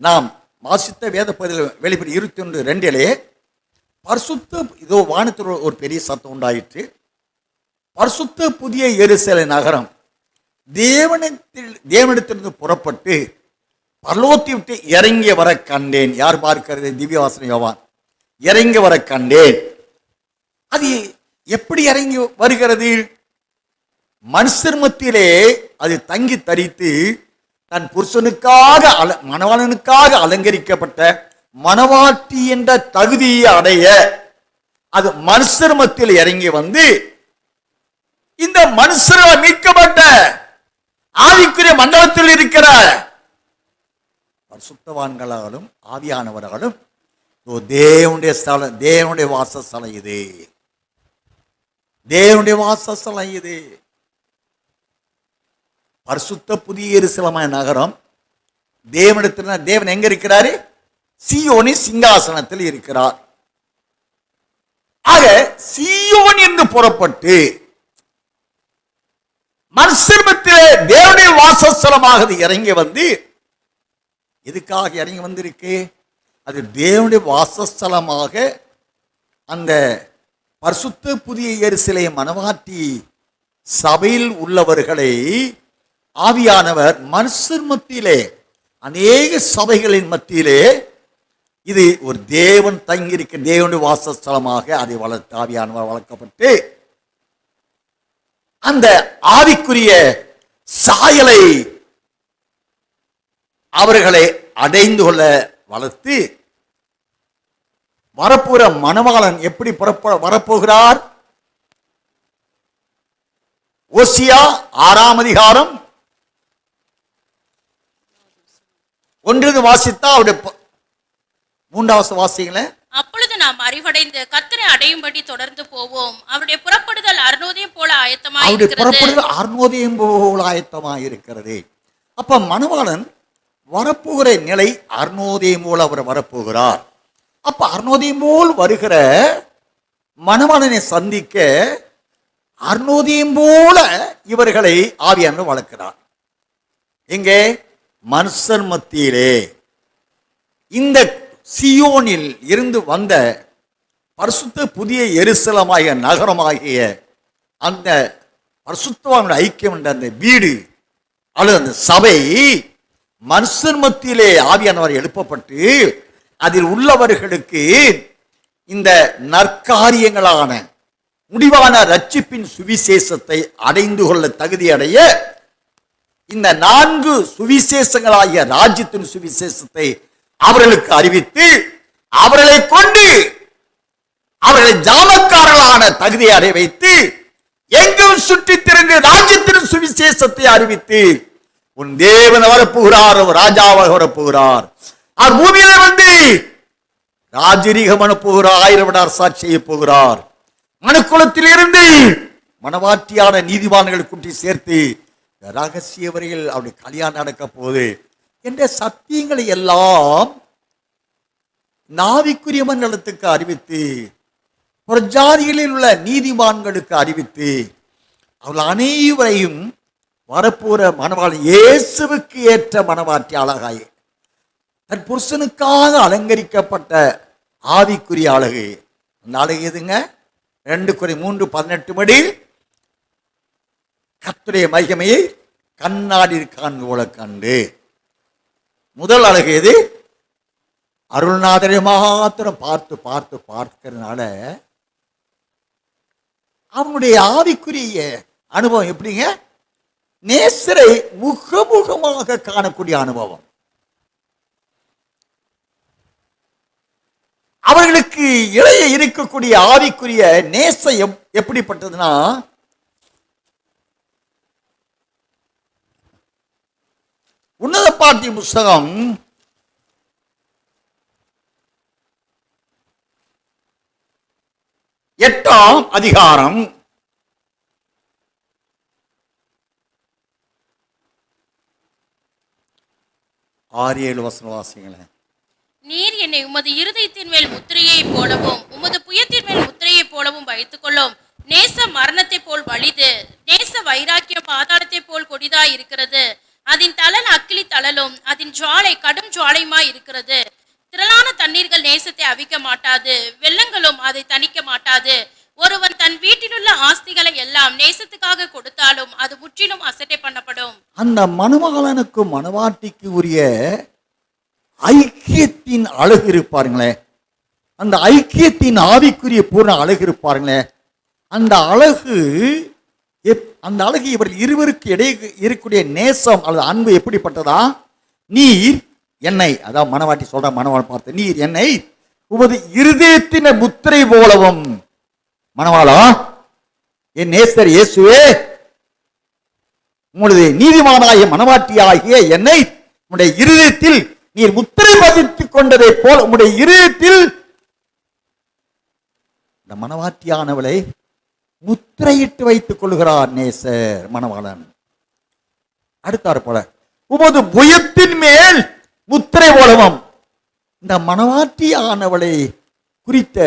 நாம் வாசித்த வேத பகுதியில் வெளிப்படை 21:2 பரிசுத்த இதோ வானத்தில் ஒரு பெரிய சத்தம் உண்டாயிற்று. பரிசுத்த புதிய எருசலேம் நகரம் தேவனிடத்திலிருந்து புறப்பட்டு பரலோகத்தை விட்டு இறங்கி வர கண்டேன். யார் பார்க்கிறது? திவ்யவாசன யோவான். இறங்கி வர கண்டேன். அது எப்படி இறங்கி வருகிறது? மனுஷர் மத்தியிலே அது தங்கி தரித்து தன் புருஷனுக்காக மணவாளனுக்காக அலங்கரிக்கப்பட்ட மணவாட்டி என்ற தகுதியை அடைய அது மனுஷர் மத்தியில் இறங்கி வந்து இந்த மனுஷரால் மீட்கப்பட்ட ஆவிக்குரிய மண்டலத்தில் இருக்கிற பரிசுத்தவான்களாலும் ஆவியானவர்களும் தேவனுடைய ஸ்தலம், தேவனுடைய வாசஸ்தலம் இது, தேவனுடைய வாசஸ்தலம் இது. பரிசுத்த புதிய எருசலேம் நகரம் தேவனிடத்தில், தேவன் எங்க இருக்கிறாரு? சீயோனி சிங்காசனத்தில் இருக்கிறார். ஆக சீயோன் என்று புறப்பட்டு மனுஷர்மத்திலே தேவனுடைய வாசஸ்தலமாக இறங்கி வந்து, எதுக்காக இறங்கி வந்திருக்கு? அது தேவனுடைய வாசஸ்தலமாக அந்த பரிசுத்த புதிய எருசலேம் மணவாட்டி சபையில் உள்ளவர்களை ஆவியானவர் மனுஷர் மத்தியிலே, அநேக சபைகளின் மத்தியிலே இது ஒரு தேவன் தங்கியிருக்க தேவனுடைய வாசஸ்தலமாக அதை வளர்த்து ஆவியானவர் வளர்க்கப்பட்டு அந்த ஆவிக்குரிய சாயலை அவர்களை அடைந்து கொள்ள வளர்த்து வரப்போகிற மணவாளன் எப்படி வரப்போகிறார்? ஓசியா 6 1 வாசித்தா அவருடைய 3 வாசிங்களே. அப்பொழுது நாம் அறிவடைந்து கர்த்தரை அடையும்படி தொடர்ந்து போவோம். அவருடைய புறப்படுதல் அருணோதயம் போல ஆயத்தமாய் இருக்கிறது. அப்ப மணவாளன் வரப்போகிற நிலை அருணோதயம் போல அவர் வரப்போகிறார். அப்ப அருணோதயம் போல் வருகிற மணவாளனை சந்திக்க அருணோதயம் போல இவர்களை ஆவியானவர் வளர்க்கிறார். எங்கே? மனுஷர் மத்தியிலே. இந்த சியோனில் இருந்து வந்த பரிசுத்த புதிய எருசலேமாகிய நகரமாகிய அந்த பரிசுத்தவான்களுடைய ஐக்கியம் என்ற அந்த வீடு அல்லது அந்த சபை மனுஷர் மத்தியிலே ஆவியானவர் எழுப்பப்பட்டு அதில் உள்ளவர்களுக்கு இந்த நற்காரியங்களான முடிவான ரட்சிப்பின் சுவிசேஷத்தை அடைந்து கொள்ள தகுதி அடைய இந்த 4 சுவிசேஷங்களாகிய ராஜ்யத்தின் சுவிசேஷத்தை அவர்களுக்கு அறிவித்து அவர்களை கொண்டு அவர்களை ஜாமக்காரர்களான தகுதியை அடைய வைத்து எங்கும் சுற்றி திரிந்து ராஜ்யத்தின் சுவிசேஷத்தை அறிவித்து உன் தேவன் வரப்போகிறார், ராஜாவாக வரப்போகிறார், அவர் பூமியில வந்து ராஜரீகம் அனுப்புகிறார், 1000 வருட அரசாட்சி செய்ய போகிறார், மனுக்குலத்தில் இருந்து மனவாட்டியான நீதிமான்களை கூட்டி சேர்த்து ரகசிய வரையில் அவருடைய கல்யாணம் நடக்க போகுது என்ற சத்தியங்களை எல்லாம் நாவிக்குரிய மண்டலத்துக்கு அறிவித்து பிரஜாதிகளில் உள்ள நீதிமான்களுக்கு அறிவித்து அவர்கள் அனைவரையும் வரப்போற மணவாளன் இயேசுவுக்கு ஏற்ற மணவாட்டி அழகாய் தன் புருஷனுக்காக அலங்கரிக்கப்பட்ட ஆவிக்குரிய அழகு. அந்த அழகு எதுங்க? 2 Corinthians 3:18 கர்த்தருடைய மகிமையை கண்ணாடி காண்பது போல கண்டு. முதல் அழகு எது? அருள்நாதரை மாத்திரம் பார்த்து பார்த்து பார்க்கிறதுனால அவனுடைய ஆவிக்குரிய அனுபவம் எப்படிங்க? நேசரை முகமுகமாக காணக்கூடிய அனுபவம். அவர்களுக்கு இடையே இருக்கக்கூடிய ஆவிக்குரிய நேசம் எப்படிப்பட்டதுன்னா, உன்னத பாட்டி புஸ்தகம் 8ஆம் அதிகாரம் 6-7 வசனம் வாசிங்களேன். நீர் என்னை உமது இருதயத்தின் மேல் முத்திரையை போலவும் உமது புயத்தின் மேல் முத்திரையை போலவும் வைத்துக் கொள்ளும். நேச மரணத்தை போல் வலிது, நேச வைராக்கியம் பாதாளத்தை போல் கொடிதாய் இருக்கிறது. அதன் தளல் அக்கிலி தளலும், அதன் ஜுவாலை கடும் கடுஞ்சுவாலையுமாய் இருக்கிறது. திரளான தண்ணீர்கள் நேசத்தை அவிக்க மாட்டாது, வெள்ளங்களும் அதை தணிக்க மாட்டாது. ஒருவன் தன் வீட்டிலுள்ள ஆஸ்திகளை எல்லாம் நேசத்துக்காக கொடுத்தாலும் அது முற்றிலும் அசட்டை பண்ணப்படும். அந்த மணவாளனுக்கு மணவாட்டிக்கு உரிய ஐக்கியத்தின் அழகு இருப்பாருங்களே, அந்த ஐக்கியத்தின் ஆவிக்குரிய பூர்ண அழகு இருப்பாருங்களே, அந்த அழகு இவர் இருவருக்கு இடையே இருக்கக்கூடிய நேசம் அல்லது அன்பு எப்படிப்பட்டதா? நீர் என்னை, அதாவது மணவாட்டி சொல்ற மணவாளன் பார்த்து, நீர் என்னை உமது இருதயத்தின் முத்திரை போலவும், மணவாளா என் நேசர் இயேசுவே, உங்களுடைய நீதிமானாகிய மணவாட்டியாகிய என்னை உங்களுடைய இருதயத்தில் நீர் முத்திரை பதித்துக் கொண்டதை போல் உங்களுடைய இருதயத்தில் இந்த மணவாட்டியானவளை முத்திரையிட்டு வைத்துக் கொள்கிறார் நேசர் மணவாளன். அடுத்தார் போல உமது புயத்தின் மேல் முத்திரை போலவும். இந்த மணவாட்டியானவளை குறித்த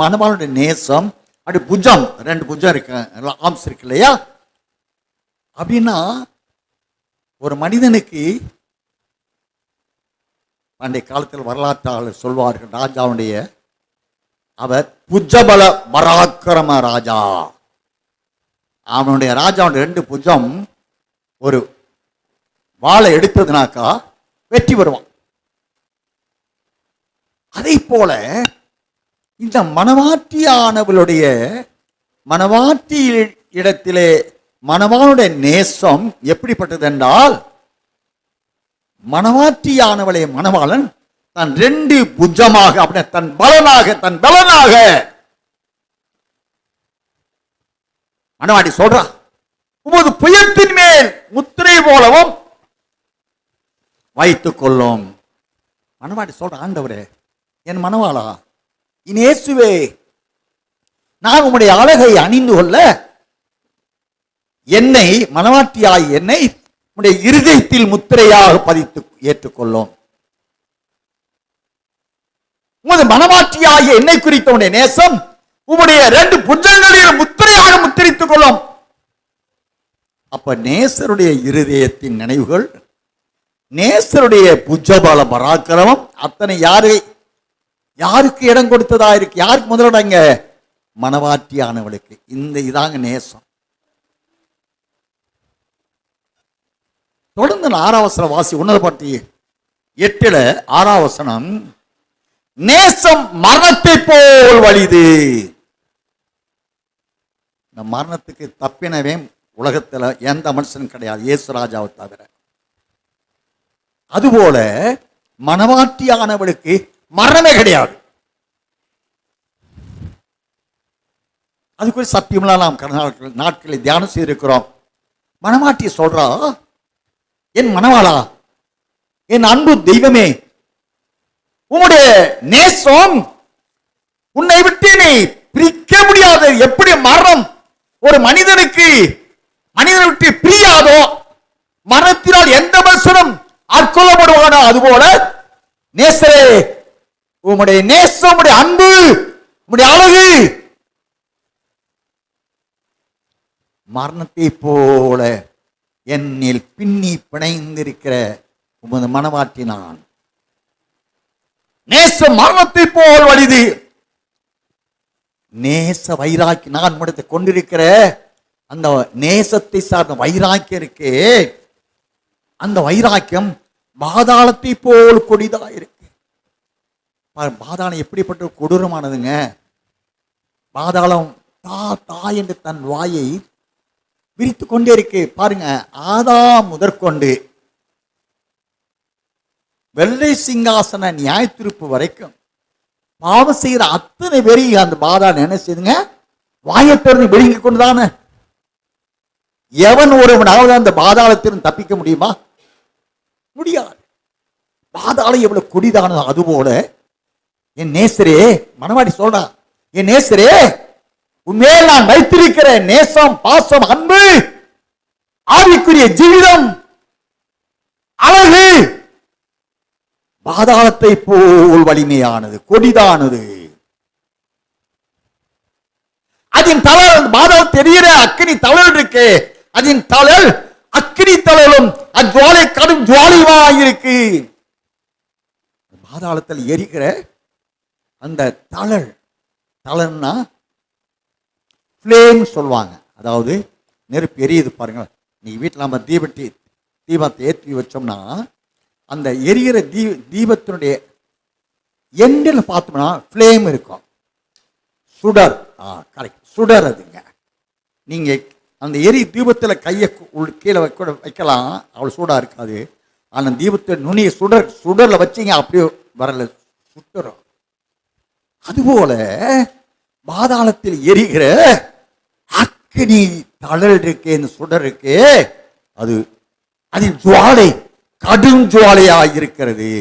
மணவாளுடைய நேசம், அப்படி புஜம், 2 புஜம் இருக்கு, ஆம்ஸ் இருக்கு இல்லையா? அப்படின்னா ஒரு மனிதனுக்கு பண்டைய காலத்தில் வரலாற்றாளர் சொல்வார்கள், ராஜாவுடைய அவர் புஜபல பராக்கிரம ராஜா. அவனுடைய ராஜாவுடைய 2 புஜம் ஒரு வாளை எடுத்ததுனாக்கா வெற்றி பெறுவான். அதை போல இந்த மணவாட்டியானவளுடைய மணவாட்டி இடத்திலே மணவாளுடைய நேசம் எப்படிப்பட்டது என்றால், மணவாட்டியானவளை மணவாளன் தன் 2 புஜமாக, அப்படி தன் பலனாக மணவாட்டி சொல்றா, உமது புயத்தின் மேல் முத்திரை போலவும் வைத்துக் கொள்ளும். மணவாட்டி சொல்ற, ஆண்டவரே என் மணவாளா இயேசுவே, நான் உம்முடைய அழகை அணிந்து கொள்ள என்னை மணவாட்டியாய் என்னை உம்முடைய இருதயத்தில் முத்திரையாக பதித்து ஏற்றுக்கொள்ளும். உமது மணவாட்டியாகிய என்னை குறித்த உடைய நேசம் உம்முடைய 2 புஜங்களில் முத்திரையாக முத்திரித்துக் கொள்ளும். அப்ப நேசருடைய இருதயத்தின் நினைவுகள், நேசருடைய புஜபல பராக்கிரமம் அத்தனை யாருக்கு இடம் கொடுத்ததா இருக்கு? யாருக்கு முதலிடங்க? மணவாட்டியானவளுக்கு. இதாங்க நேசம். தொடர்ந்து 6ஆம் வசனம் வாசி, உன்னத பாட்டி 8 6ஆம் வசனம், நேசம் மரணத்தை போல் வலிது. இந்த மரணத்துக்கு தப்பினவே உலகத்துல எந்த மனுஷனும் கிடையாது, இயேசு ராஜாவை தவிர. அதுபோல மணவாட்டியானவளுக்கு மரணமே கிடையாது. அதுக்குரிய சத்தியம்லாம் நாம் நாட்களில் தியானம் செய்திருக்கிறோம். மணவாட்டி சொல்றா, என் மணவாளா, என் அன்பு தெய்வமே, உன்னுடைய நேசம் உன்னை விட்டு நீ பிரிக்க முடியாது. எப்படி மரணம் ஒரு மனிதனை விட்டு பிரியாதோ, மரணத்தினால் எந்த மனுஷனும் ஆட்கொள்ளப்படுவானோ, அதுபோல நேசரே, உம்முடைய நேசம், உம்முடைய அன்பு, உம்முடைய அழகு மரணத்தை போல என்னில் பின்னி பிணைந்திருக்கிற உமது மணவாட்டி நான். நேசம் மரணத்தை போல் வலிது. நேச வைராக்கி நான் முடித்து கொண்டிருக்கிற அந்த நேசத்தை சார்ந்த வைராக்கியம் இருக்கு, அந்த வைராக்கியம் பாதாளத்தை போல் கொடிதா இருக்கு. பாதாளம் எப்படிப்பட்ட கொடூரமானதுங்க. பாதாளம் தா என்று தன் வாயை விரித்து கொண்டே இருக்கு. பாருங்க, ஆதாம் முதற்கொண்டு வெள்ளை சிங்காசன நியாய தீர்ப்பு வரைக்கும் பாவம் செய்கிற அத்தனை பேரையும் அந்த பாதாளம் என்ன செய்யுங்க, வாயை திறந்து விழுங்கி கொண்டுதானே. எவன் ஒருவனாவது அந்த பாதாளத்திலும் தப்பிக்க முடியுமா? முடியாது. பாதாளம் எவ்வளவு கொடிதானோ அதுபோல என் நேசரே, மணவாட்டி சொல்றா, என் நேசரே, உண்மையில் நான் வைத்திருக்கிற நேசம், பாசம், அன்பு, ஆவிக்குரிய ஜீவிதம், அழகு பாதாளத்தை போல் வலிமையானது, கொடிதானது. அதன் தளல் பாதாளம் தெரிகிற அக்கினி தளல் இருக்கு, அதன் தளல் அக்கினி தளலும் அஜ்வாலை கடும் ஜுவாலியுமாயிருக்கு. பாதாளத்தில் எரிகிற அந்த தழல்னா ஃப்ளேம் சொல்லுவாங்க. அதாவது நெருப்பு எரியுது பாருங்க. நீ வீட்டில் நம்ம தீபத்தை ஏற்றி வச்சோம்னா அந்த எரிகிற தீபத்தினுடைய எண்டில் பார்த்தோம்னா ஃப்ளேம் இருக்கும். சுடர், கரெக்ட், சுடர். அதுங்க நீங்கள் அந்த தீபத்தில் கையை கீழே வைக்கலாம், அவ்வளோ சூடாக இருக்காது. ஆனால் தீபத்தை நுனியை சுடரில் வச்சிங்க அப்படியே வரல, சுட்டுறோம். அதுபோல பாதாளத்தில் எரிகிற அக்கினி தழல் இருக்கே, இந்த சுடர் இருக்கே, அது ஜுவாலை, கடும் ஜுவாலையா இருக்கிறது.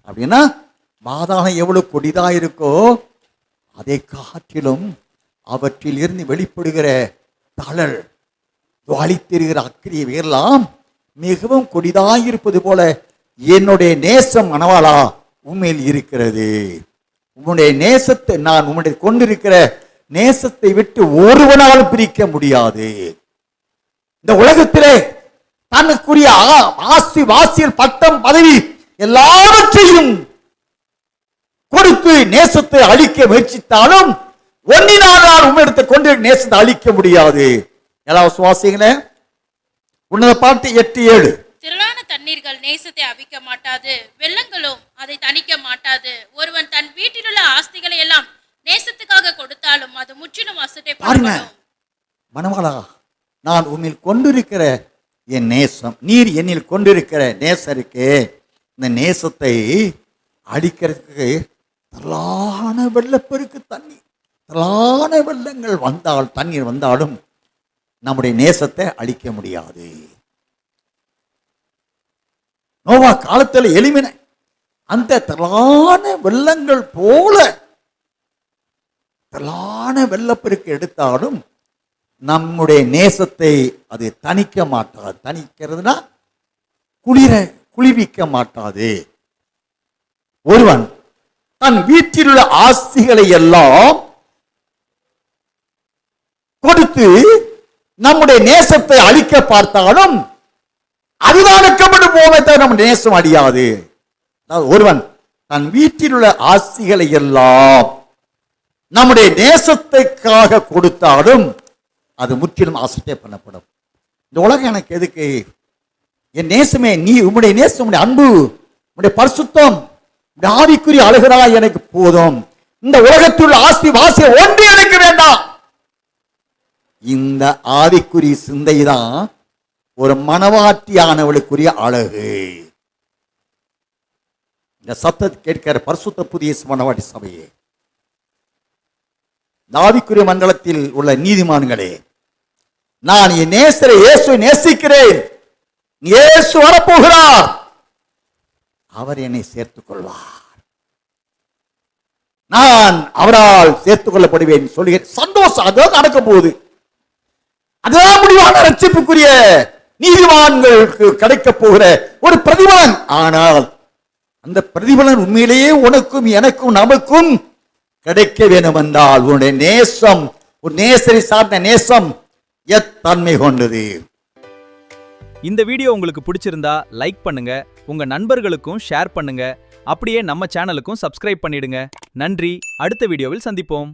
அப்படின்னா பாதாளம் எவ்வளவு கொடிதா இருக்கோ அதை காட்டிலும் அவற்றில் இருந்து வெளிப்படுகிற தழல், ஜுவாலித்திருக்கிற அக்கினி எல்லாம் மிகவும் கொடிதாயிருப்பது போல என்னுடைய நேசம் மணவாளா உண்மையில் இருக்கிறது. உன்னுடைய நேசத்தை நான் உன்னுடைய கொண்டிருக்கிற நேசத்தை விட்டு ஒருவனால் பிரிக்க முடியாது. இந்த உலகத்திலே தனக்குரிய ஆஸ்தி, வாசியல், பட்டம், பதவி எல்லாவற்றையும் கொடுத்து நேசத்தை அழிக்க முயற்சித்தாலும் ஒன்னினால் நான் உம்மிடத்தை கொண்டு நேசத்தை அழிக்க முடியாது. எல்லாரும் சுவாசிங்களே, உன்னத பாட்டு 8:7. திரளான தண்ணீர்கள் நேசத்தை அவிக்க மாட்டாது, வெள்ளங்களும் அதை தணிக்க மாட்டாது. ஒருவன் தன் வீட்டில் உள்ள ஆஸ்திகளை எல்லாம் நேசத்துக்காக கொடுத்தாலும் அது முற்றிலும் அசட்டை பண்ணப்படும். மணவாளா, நான் உன்னில் கொண்டிருக்கிற என் நேசம், நீர் என்னில் கொண்டிருக்கிற நேசருக்கு இந்த நேசத்தை அழிக்கிறதுக்கு திரளான வெள்ளப்பெருக்கு தண்ணி, திரளான வெள்ளங்கள் வந்தால், தண்ணீர் வந்தாலும் நம்முடைய நேசத்தை அழிக்க முடியாது. நோவா காலத்தில் எளிமைன அந்த திரளான வெள்ளங்கள் போல திரளான வெள்ளப்பெருக்கு எடுத்தாலும் நம்முடைய நேசத்தை அது தணிக்க மாட்டாது. தணிக்கிறதுனா குளிர்விக்க மாட்டாது. ஒருவன் தன் வீட்டில் உள்ள ஆஸ்திகளை எல்லாம் கொடுத்து நம்முடைய நேசத்தை அழிக்க பார்த்தாலும் அதுதான் வெட்கப்பட்டு போவே தவிர நம்ம நேசம் அழியாது. ஒருவன் தன் வீட்டில் உள்ள ஆஸ்திகளை எல்லாம் நம்முடைய நேசத்துக்காக கொடுத்தாலும் அது முற்றிலும் அசட்டை பண்ணப்படும். இந்த உலகம் எனக்கு எதுக்கு? என் நேசமே நீ, உம்முடைய நேசம், உம்முடைய அன்பு, உம்முடைய பரிசுத்தம், ஆவிக்குரிய அழகராய் எனக்கு போதும். இந்த உலகத்தில் ஆஸ்தி வாசி ஒன்று எனக்கு வேண்டாம். இந்த ஆவிக்குரிய சிந்தை தான் ஒரு மனவாட்டியானவளுக்குரிய அழகு. இந்த சத்தத்தை கேட்கிற பரிசுத்த புதிய மனவாட்டி சபையே, ஆவிக்குரிய மண்டலத்தில் உள்ள நீதிமான்களே, நான் என் நேசரை இயேசுவை நேசிக்கிறேன். இயேசு வரப்போகிறார், அவர் என்னை சேர்த்துக் கொள்வார், நான் அவரால் சேர்த்துக் கொள்ளப்படுவேன் சொல்லுகிறேன். சந்தோஷம் அதான் நடக்க போகுது. அதுதான் முடிவான ரட்சிப்புக்குரிய நீதிமான்களுக்கு கிடைக்க போகிற ஒரு பிரதிபலன். ஆனால் அந்த பிரதிபலன் உண்மையிலேயே உனக்கும் எனக்கும் நமக்கும் கிடைக்க வேண்டும் என்றால் உன்னுடைய நேசம், ஒரு நேசரை சார்ந்த நேசம் எத்தன்மை கொண்டது. இந்த வீடியோ உங்களுக்கு பிடிச்சிருந்தா லைக் பண்ணுங்க, உங்க நண்பர்களுக்கும் ஷேர் பண்ணுங்க, அப்படியே நம்ம சேனலுக்கும் சப்ஸ்கிரைப் பண்ணிடுங்க. நன்றி. அடுத்த வீடியோவில் சந்திப்போம்.